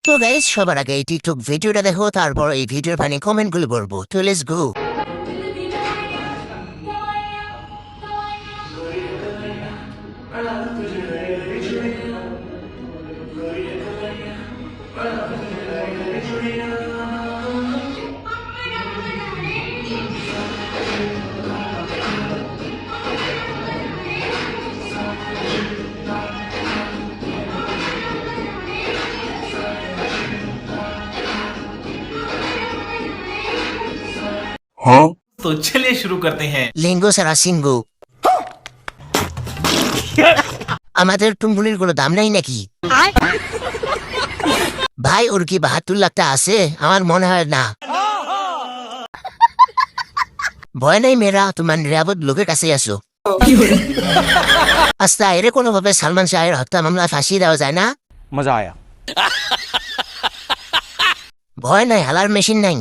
তো গাইস সবার আগে এই টিকটক ভিডিওটা দেখো, তারপর এই ভিডিওর ফানি কমেন্টগুলো পড়বো। তো লেটস গো। तो चलिए शुरू करते हैं। লিঙ্গো সারা সিঙ্গো। আমাদের টুনটুনির কোনো দাম নাই নাকি? ভাই ওর কি ৭২ লাখ আছে? আমার মনে হয় না। ভয় নাই মেয়েরা, তোমার নিরাপদ লোকের কাছে আসো। আস্তা এরে কোনোভাবে সালমান শাহের হত্যা মামলা ফাঁসিয়ে দেওয়া যায় না? मजा आया। ভয় নাই, হালার মেশিন নাই।